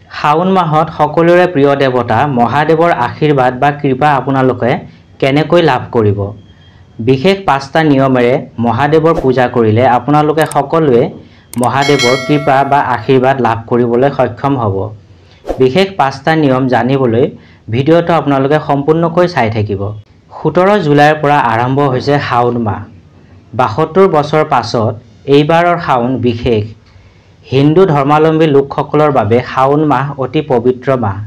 শাওন মাহত সকলোৰে প্ৰিয় দেৱতা মহাদেৱৰ আশীৰ্বাদ বা কৃপা আপোনালোকে কেনেকৈ লাভ কৰিব। বিশেষ 5টা নিয়মেৰে মহাদেৱৰ পূজা কৰিলে আপোনালোকে সকলোৱে মহাদেৱৰ কৃপা বা আশীৰ্বাদ লাভ কৰিবলৈ সক্ষম হ'ব। বিশেষ 5টা নিয়ম জানিবলৈ ভিডিঅ'টো আপোনালোকে সম্পূৰ্ণকৈ চাই থাকিব। 17 জুলাইৰ পৰা আৰম্ভ হৈছে শাওন মাহ। 72 বছৰ পাছত এইবাৰৰ শাওন বিশেষ। হিন্দু ধৰ্মাৱলম্বী লোকসকলৰ বাবে শাওন মাহ অতি পবিত্ৰ মাহ।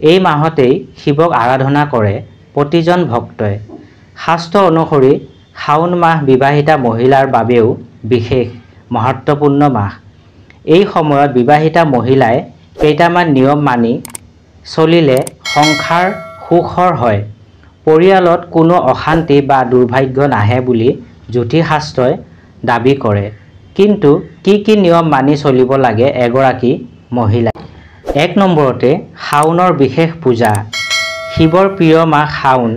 এই মাহতেই শিৱক আৰাধনা কৰে প্ৰতিজন ভক্তই। শাস্ত্ৰ অনুসৰি শাওন মাহ বিবাহিতা মহিলাৰ বাবেও বিশেষ মহত্বপূৰ্ণ মাহ। এই সময়ত বিবাহিতা মহিলাই কেইটামান নিয়ম মানি চলিলে সংসাৰ সুখৰ হয়। পৰিয়ালত কোনো অশান্তি বা দুৰ্ভাগ্য নাহে বুলি জ্যোতিষশাস্ত্ৰই দাবী কৰে। কিন্তু কি নিয়ম মানি চলিব লাগে এগৰাকী মহিলাই। 1 নম্বৰতে শাওনৰ বিশেষ পূজা। শিৱৰ প্ৰিয় মাহ শাওন।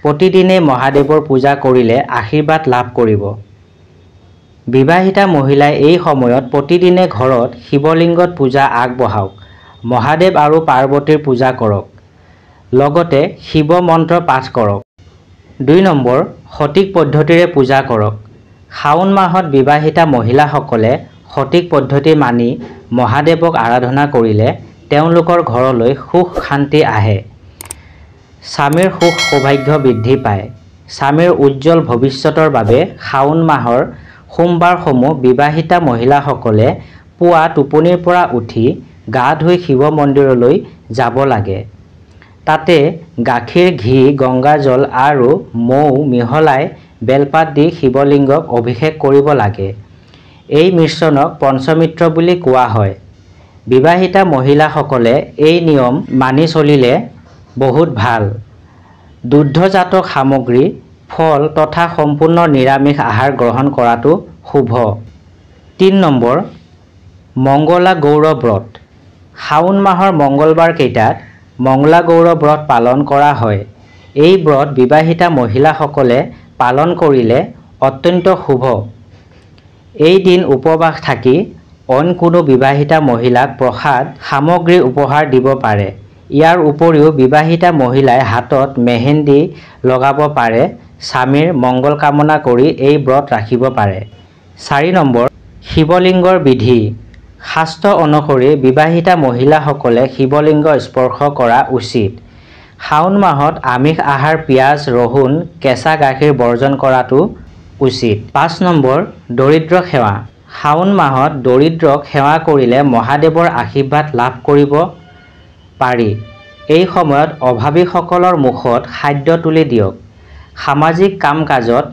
প্ৰতিদিনেই মহাদেৱৰ পূজা কৰিলে আশীৰ্বাদ লাভ কৰিব। বিবাহিতা মহিলাই এই সময়ত প্ৰতিদিনে ঘৰত শিৱলিংগত পূজা আগবঢ়াওক। মহাদেৱ আৰু পাৰ্বতীৰ পূজা কৰক। লগতে শিৱ মন্ত্ৰ পাঠ কৰক। 2 নম্বৰ সঠিক পদ্ধতিৰে পূজা কৰক। শাওন মাহত বিবাহিতা মহিলাসকলে সঠিক পদ্ধতি মানি মহাদেৱক আৰাধনা কৰিলে তেওঁলোকৰ ঘৰলৈ সুখ শান্তি আহে। স্বামীৰ সুখ সৌভাগ্য বৃদ্ধি পায়। স্বামীৰ উজ্জ্বল ভৱিষ্যতৰ বাবে শাওন মাহৰ সোমবাৰসমূহ বিবাহিতা মহিলাসকলে পুৱা টোপনিৰ পৰা উঠি গা ধুই শিৱ মন্দিৰলৈ যাব লাগে। তাতে গাখীৰ, ঘি, গংগাজল আৰু মৌ মিহলাই বেলপাত দি শিৱলিংগক অভিষেক কৰিব লাগে। এই মিশ্ৰণক পঞ্চমিত্ৰ বুলি কোৱা হয়। বিবাহিতা মহিলাসকলে এই নিয়ম মানি চলিলে বহুত ভাল। দুগ্ধজাত সামগ্ৰী, ফল তথা সম্পূৰ্ণ নিৰামিষ আহাৰ গ্ৰহণ কৰাটো শুভ। 3 নম্বৰ মংগলা গৌৰ ব্ৰত। শাওন মাহৰ মংগলবাৰ কেইটাত মংগলা গৌৰ ব্ৰত পালন কৰা হয়। এই ব্ৰত বিবাহিতা মহিলাসকলে পালন কৰিলে অত্যন্ত শুভ। এই দিন উপবাস থাকি অইন কোনো বিবাহিতা মহিলাক প্ৰসাদ সামগ্ৰী উপহাৰ দিব পাৰে। ইয়াৰ উপৰিও বিবাহিতা মহিলাই হাতত মেহেন্দি লগাব পাৰে। স্বামীৰ মংগল কামনা কৰি এই ব্ৰত ৰাখিব পাৰে। 4 নম্বৰ শিৱলিংগৰ বিধি। শাস্ত্ৰ অনুসৰি বিবাহিতা মহিলাসকলে শিৱলিংগ স্পৰ্শ কৰা উচিত। শাওন মাহত আমিষ আহাৰ, পিঁয়াজ, ৰহুন, কেঁচা গাখীৰ বৰ্জন কৰাটো উচিত। 5 নম্বৰ দৰিদ্ৰ সেৱা। শাওন মাহত দৰিদ্ৰক সেৱা কৰিলে মহাদেৱৰ আশীৰ্বাদ লাভ কৰিব পাৰি। এই সময়ত অভাৱীসকলৰ মুখত খাদ্য তুলি দিয়ক। সামাজিক কাম কাজত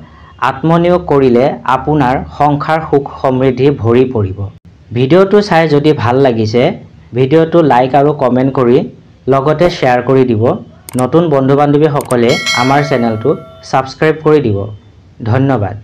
আত্মনিয়োগ কৰিলে আপোনাৰ সংসাৰ সুখ সমৃদ্ধি ভৰি পৰিব। ভিডিঅ'টো চাই যদি ভাল লাগিছে ভিডিঅ'টো লাইক আৰু কমেণ্ট কৰি লগতে শ্বেয়াৰ কৰি দিব। নতুন বন্ধু বান্ধৱীসকলে আমাৰ চেনেলটো ছাবস্ক্ৰাইব কৰি দিব। ধন্যবাদ।